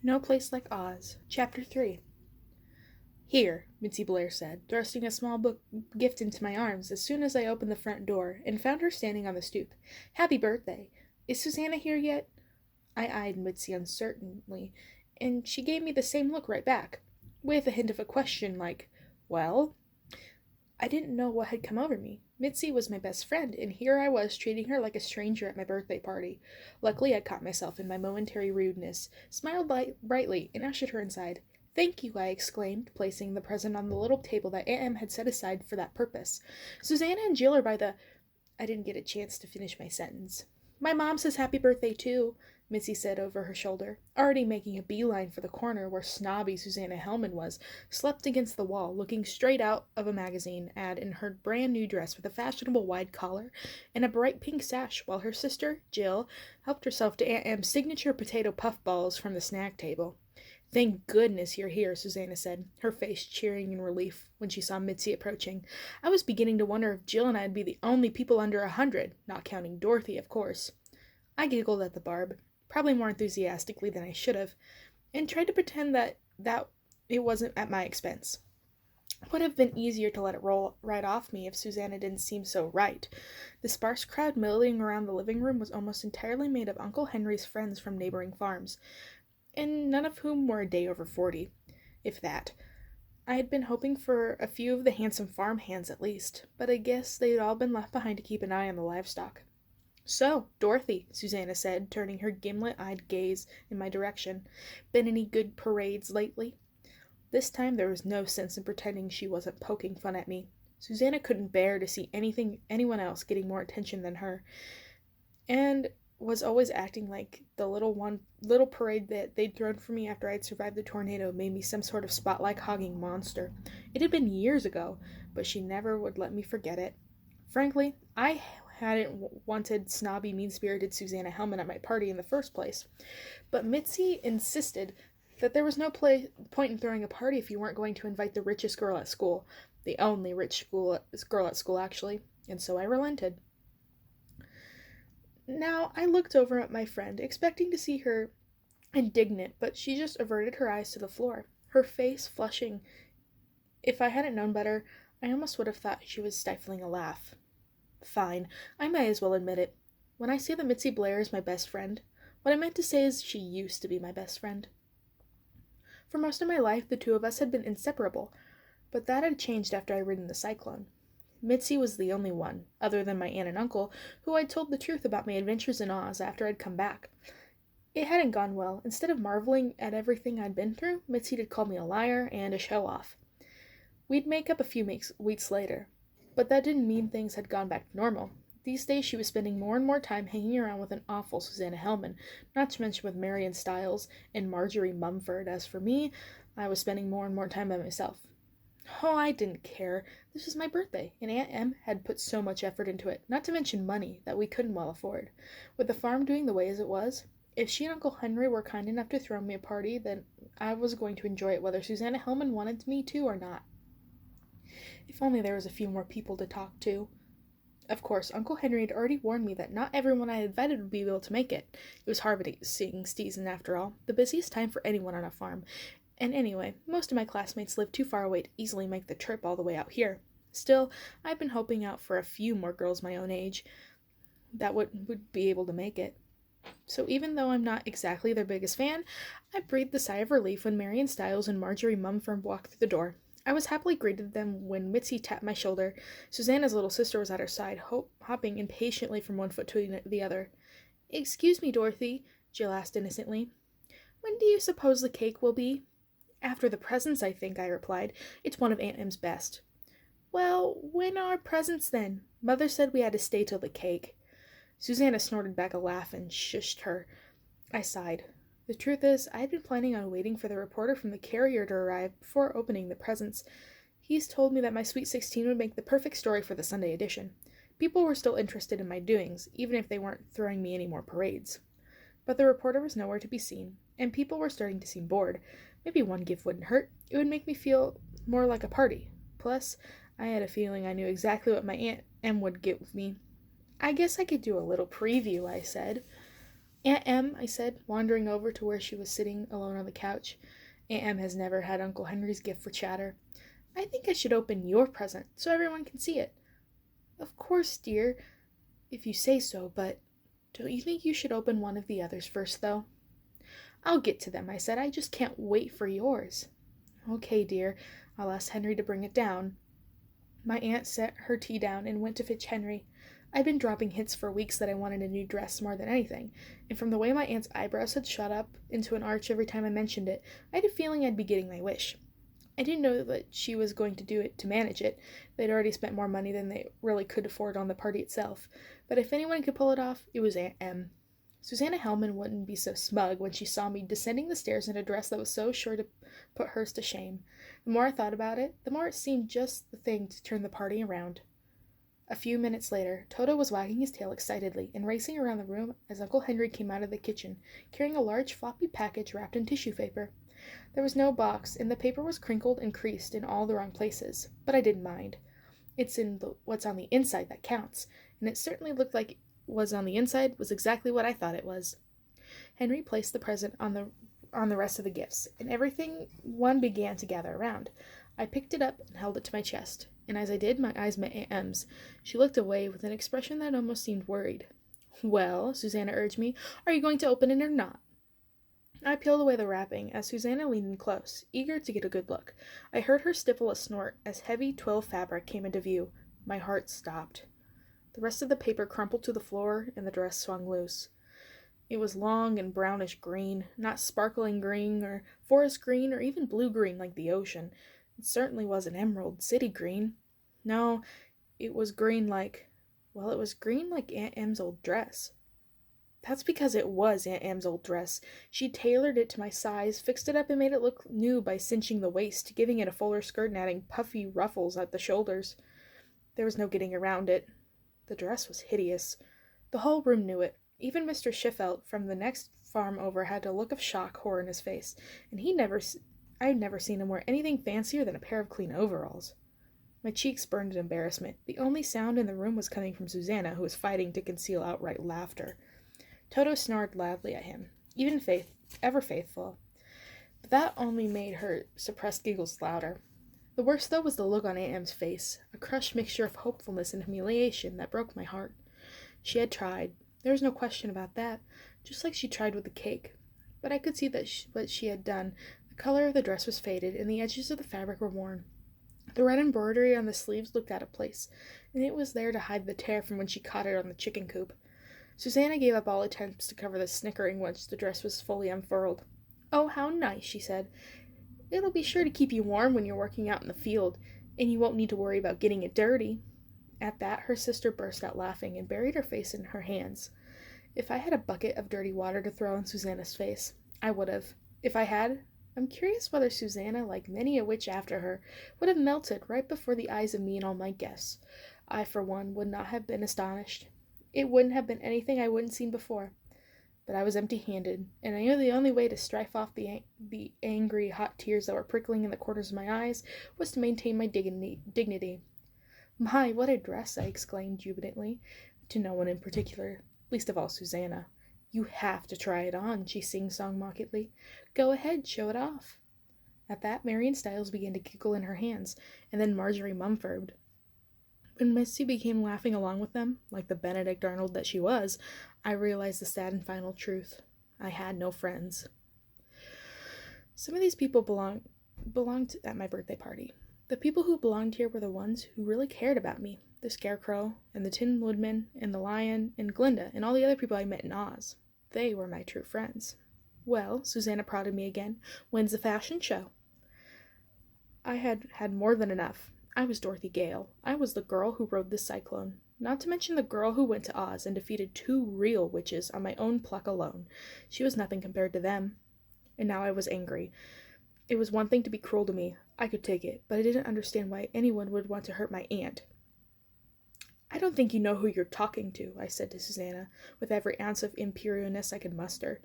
No Place Like Oz, Chapter 3. Here, Mitzi Blair said, thrusting a small book gift into my arms as soon as I opened the front door and found her standing on the stoop. Happy birthday. Is Susanna here yet? I eyed Mitzi uncertainly, and she gave me the same look right back, with a hint of a question like, well? I didn't know what had come over me. Mitzi was my best friend, and here I was treating her like a stranger at my birthday party. Luckily, I caught myself in my momentary rudeness, smiled brightly, and ushered her inside. Thank you, I exclaimed, placing the present on the little table that Aunt Em had set aside for that purpose. Susanna and Jill are by the... I didn't get a chance to finish my sentence. My mom says happy birthday, too, Missy said over her shoulder, already making a beeline for the corner where snobby Susanna Hellman was, slept against the wall, looking straight out of a magazine ad in her brand new dress with a fashionable wide collar and a bright pink sash, while her sister, Jill, helped herself to Aunt Em's signature potato puff balls from the snack table. Thank goodness you're here, Susanna said, her face cheering in relief when she saw Mitzi approaching. I was beginning to wonder if Jill and I'd be the only people under 100, not counting Dorothy, of course. I giggled at the barb, probably more enthusiastically than I should have, and tried to pretend that it wasn't at my expense. It would have been easier to let it roll right off me if Susanna didn't seem so right. The sparse crowd milling around the living room was almost entirely made of Uncle Henry's friends from neighboring farms, and none of whom were a day over 40, if that. I had been hoping for a few of the handsome farm hands at least, but I guess they'd all been left behind to keep an eye on the livestock. So, Dorothy, Susanna said, turning her gimlet-eyed gaze in my direction, been any good parades lately? This time there was no sense in pretending she wasn't poking fun at me. Susanna couldn't bear to see anyone else getting more attention than her, and was always acting like the little parade that they'd thrown for me after I'd survived the tornado made me some sort of spotlight hogging monster. It had been years ago, but she never would let me forget it. Frankly, I hadn't wanted snobby, mean-spirited Susanna Hellman at my party in the first place, but Mitzi insisted that there was no point in throwing a party if you weren't going to invite the richest girl at school, the only girl at school actually, and so I relented. Now, I looked over at my friend, expecting to see her indignant, but she just averted her eyes to the floor, her face flushing. If I hadn't known better, I almost would have thought she was stifling a laugh. Fine, I may as well admit it. When I say that Mitzi Blair is my best friend, what I meant to say is she used to be my best friend. For most of my life, the two of us had been inseparable, but that had changed after I'd ridden the cyclone. Mitzi was the only one, other than my aunt and uncle, who I'd told the truth about my adventures in Oz after I'd come back. It hadn't gone well. Instead of marveling at everything I'd been through, Mitzi'd called me a liar and a show-off. We'd make up a few weeks later, but that didn't mean things had gone back to normal. These days she was spending more and more time hanging around with an awful Susanna Hellman, not to mention with Marion Stiles and Marjorie Mumford. As for me, I was spending more and more time by myself. Oh, I didn't care. This was my birthday, and Aunt Em had put so much effort into it, not to mention money that we couldn't well afford. With the farm doing the way as it was, if she and Uncle Henry were kind enough to throw me a party, then I was going to enjoy it whether Susanna Hellman wanted me to or not. If only there was a few more people to talk to. Of course, Uncle Henry had already warned me that not everyone I invited would be able to make it. It was harvesting season, after all, the busiest time for anyone on a farm, and anyway, most of my classmates lived too far away to easily make the trip all the way out here. Still, I'd been hoping out for a few more girls my own age that would be able to make it. So even though I'm not exactly their biggest fan, I breathed a sigh of relief when Marion Stiles and Marjorie Mumford walked through the door. I was happily greeted them when Mitzi tapped my shoulder. Susanna's little sister was at her side, hopping impatiently from one foot to the other. "Excuse me, Dorothy," Jill asked innocently. "When do you suppose the cake will be?" "After the presents, I think," I replied. "It's one of Aunt Em's best." "Well, when are presents then? Mother said we had to stay till the cake." Susanna snorted back a laugh and shushed her. I sighed. The truth is, I had been planning on waiting for the reporter from the Carrier to arrive before opening the presents. He's told me that my Sweet 16 would make the perfect story for the Sunday edition. People were still interested in my doings, even if they weren't throwing me any more parades. But the reporter was nowhere to be seen, and people were starting to seem bored. Maybe one gift wouldn't hurt. It would make me feel more like a party. Plus, I had a feeling I knew exactly what my Aunt Em would get with me. "I guess I could do a little preview," I said. Aunt Em, I said, wandering over to where she was sitting alone on the couch. Aunt Em has never had Uncle Henry's gift for chatter. I think I should open your present so everyone can see it. Of course, dear, if you say so, but don't you think you should open one of the others first, though? I'll get to them, I said. I just can't wait for yours. Okay, dear. I'll ask Henry to bring it down. My aunt set her tea down and went to fetch Henry. I'd been dropping hints for weeks that I wanted a new dress more than anything, and from the way my aunt's eyebrows had shot up into an arch every time I mentioned it, I had a feeling I'd be getting my wish. I didn't know that she was going to do it to manage it. They'd already spent more money than they really could afford on the party itself, but if anyone could pull it off, it was Aunt Em. Susanna Hellman wouldn't be so smug when she saw me descending the stairs in a dress that was so sure to put hers to shame. The more I thought about it, the more it seemed just the thing to turn the party around. A few minutes later, Toto was wagging his tail excitedly and racing around the room as Uncle Henry came out of the kitchen, carrying a large floppy package wrapped in tissue paper. There was no box, and the paper was crinkled and creased in all the wrong places, but I didn't mind. It's what's on the inside that counts, and it certainly looked like was on the inside was exactly what I thought it was. Henry placed the present on the rest of the gifts, and everything one began to gather around. I picked it up and held it to my chest, and as I did, my eyes met Aunt Em's. She looked away with an expression that almost seemed worried. Well, Susanna urged me, are you going to open it or not? I peeled away the wrapping as Susanna leaned in close, eager to get a good look. I heard her stifle a snort as heavy twill fabric came into view. My heart stopped. The rest of the paper crumpled to the floor, and the dress swung loose. It was long and brownish green, not sparkling green or forest green or even blue-green like the ocean. It certainly wasn't emerald city green. No, it was green like... well, it was green like Aunt Em's old dress. That's because it was Aunt Em's old dress. She tailored it to my size, fixed it up, and made it look new by cinching the waist, giving it a fuller skirt and adding puffy ruffles at the shoulders. There was no getting around it. The dress was hideous. The whole room knew it. Even Mr. Schiffelt from the next farm over had a look of shock, horror in his face, and I'd never seen him wear anything fancier than a pair of clean overalls. My cheeks burned in embarrassment. The only sound in the room was coming from Susanna, who was fighting to conceal outright laughter. Toto snarled loudly at him, ever faithful, but that only made her suppressed giggles louder. The worst, though, was the look on Aunt Em's face, a crushed mixture of hopefulness and humiliation that broke my heart. She had tried. There was no question about that, just like she tried with the cake. But I could see that what she had done. The color of the dress was faded, and the edges of the fabric were worn. The red embroidery on the sleeves looked out of place, and it was there to hide the tear from when she caught it on the chicken coop. Susanna gave up all attempts to cover the snickering once the dress was fully unfurled. "Oh, how nice," she said. "It'll be sure to keep you warm when you're working out in the field, and you won't need to worry about getting it dirty." At that, her sister burst out laughing and buried her face in her hands. If I had a bucket of dirty water to throw in Susanna's face, I would have. If I had, I'm curious whether Susanna, like many a witch after her, would have melted right before the eyes of me and all my guests. I, for one, would not have been astonished. It wouldn't have been anything I wouldn't seen before. But I was empty-handed, and I knew the only way to strive off the angry, hot tears that were prickling in the corners of my eyes was to maintain my dignity. "My, what a dress!" I exclaimed jubilantly, to no one in particular, least of all Susanna. "You have to try it on," she sing-songed mockingly. "Go ahead, show it off." At that, Marian Stiles began to giggle in her hands, and then Marjorie Mumford. When Misty began laughing along with them, like the Benedict Arnold that she was, I realized the sad and final truth. I had no friends. Some of these people belonged at my birthday party. The people who belonged here were the ones who really cared about me. The Scarecrow, and the Tin Woodman, and the Lion, and Glinda, and all the other people I met in Oz. They were my true friends. "Well," Susanna prodded me again, "when's the fashion show?" I had had more than enough. I was Dorothy Gale. I was the girl who rode the cyclone. Not to mention the girl who went to Oz and defeated 2 real witches on my own pluck alone. She was nothing compared to them. And now I was angry. It was one thing to be cruel to me. I could take it, but I didn't understand why anyone would want to hurt my aunt. "I don't think you know who you're talking to," I said to Susanna, with every ounce of imperiousness I could muster,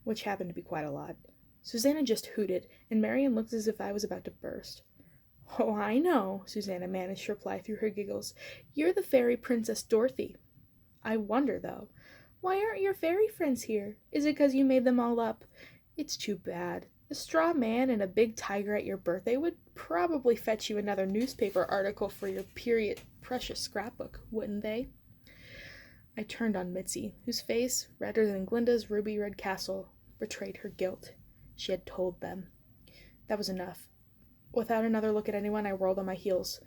which happened to be quite a lot. Susanna just hooted, and Marian looked as if I was about to burst. "Oh, I know," Susanna managed to reply through her giggles. "You're the fairy Princess Dorothy. I wonder, though, Why aren't your fairy friends here? Is it 'cause you made them all up? It's too bad. A straw man and a big tiger at your birthday would probably fetch you another newspaper article for your period precious scrapbook, wouldn't they? I turned on Mitzi, whose face, redder than Glinda's ruby red castle, betrayed her guilt. She had told them. That was enough. Without another look at anyone, I whirled on my heels.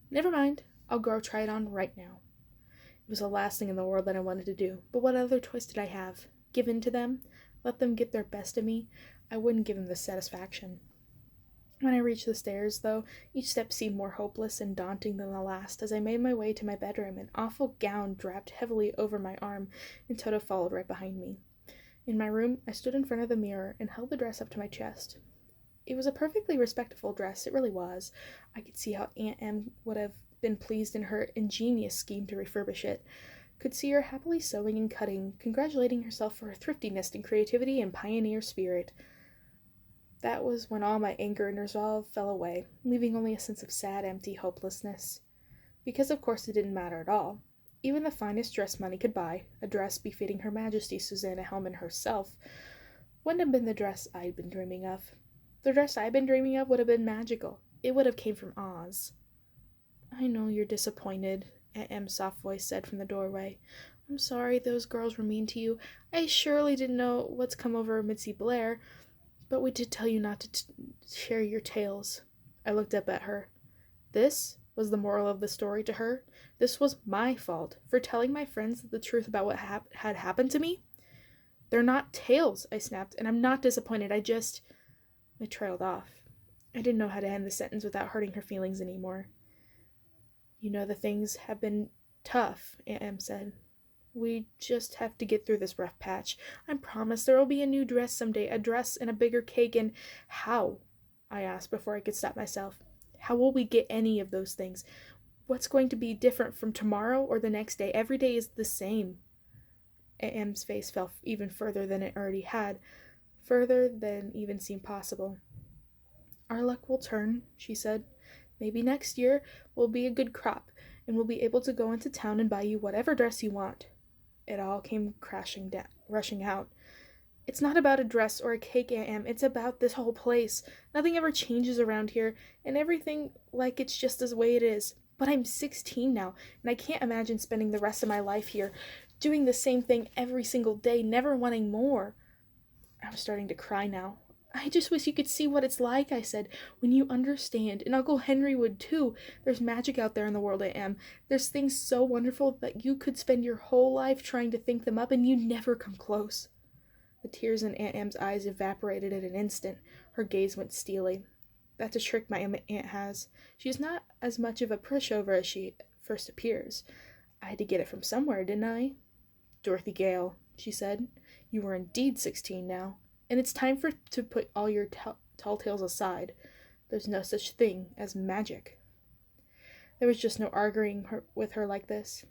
Never mind. I'll go try it on right now. It was the last thing in the world that I wanted to do, but what other choice did I have? Give in to them? Let them get their best of me? I wouldn't give them the satisfaction. When I reached the stairs, though, each step seemed more hopeless and daunting than the last. As I made my way to my bedroom, an awful gown draped heavily over my arm, and Toto followed right behind me. In my room, I stood in front of the mirror and held the dress up to my chest. It was a perfectly respectable dress, it really was. I could see how Aunt Em would have been pleased in her ingenious scheme to refurbish it. Could see her happily sewing and cutting, congratulating herself for her thriftiness and creativity and pioneer spirit. That was when all my anger and resolve fell away, leaving only a sense of sad, empty hopelessness. Because of course it didn't matter at all. Even the finest dress money could buy, a dress befitting Her Majesty Susanna Hellman herself, wouldn't have been the dress I'd been dreaming of. The dress I'd been dreaming of would have been magical. It would have came from Oz. I know you're disappointed, Aunt Em's soft voice said from the doorway. I'm sorry those girls were mean to you. I surely didn't know what's come over Mitzi Blair, but we did tell you not to share your tales. I looked up at her. This was the moral of the story to her. This was my fault for telling my friends the truth about what had happened to me. They're not tales, I snapped, and I'm not disappointed. I trailed off. I didn't know how to end the sentence without hurting her feelings anymore. You know, the things have been tough, Aunt Em said. We just have to get through this rough patch. I promise there will be a new dress someday, a dress and a bigger cake, and how? I asked before I could stop myself. How will we get any of those things? What's going to be different from tomorrow or the next day? Every day is the same. Aunt Em's face fell even further than it already had, further than even seemed possible. Our luck will turn, she said. Maybe next year will be a good crop, and we'll be able to go into town and buy you whatever dress you want. It all came rushing out. It's not about a dress or a cake, Aunt Em. It's about this whole place. Nothing ever changes around here, and everything like it's just the way it is. But I'm 16 now, and I can't imagine spending the rest of my life here, doing the same thing every single day, never wanting more. I was starting to cry now. I just wish you could see what it's like, I said, when you understand. And Uncle Henry would too. There's magic out there in the world, Aunt Em. There's things so wonderful that you could spend your whole life trying to think them up and you'd never come close. The tears in Aunt Em's eyes evaporated in an instant. Her gaze went steely. That's a trick my aunt has. She's not as much of a pushover as she first appears. I had to get it from somewhere, didn't I? Dorothy Gale, she said. You are indeed 16 now, and it's time to put all your tall tales aside. There's no such thing as magic. There was just no arguing with her like this.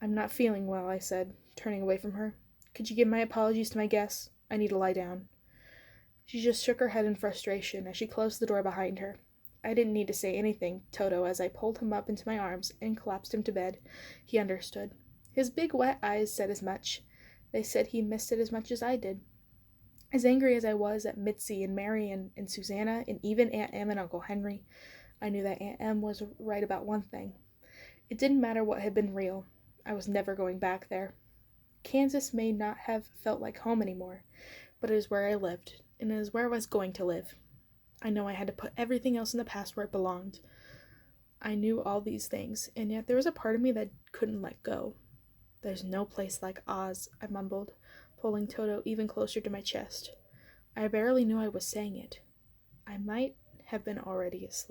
I'm not feeling well, I said, turning away from her. Could you give my apologies to my guests? I need to lie down. She just shook her head in frustration as she closed the door behind her. I didn't need to say anything, Toto, as I pulled him up into my arms and collapsed him to bed. He understood. His big wet eyes said as much. They said he missed it as much as I did. As angry as I was at Mitzi and Mary and Susanna and even Aunt Em and Uncle Henry, I knew that Aunt Em was right about one thing. It didn't matter what had been real. I was never going back there. Kansas may not have felt like home anymore, but it is where I lived, and it is where I was going to live. I know I had to put everything else in the past where it belonged. I knew all these things, and yet there was a part of me that couldn't let go. There's no place like Oz, I mumbled, pulling Toto even closer to my chest. I barely knew I was saying it. I might have been already asleep.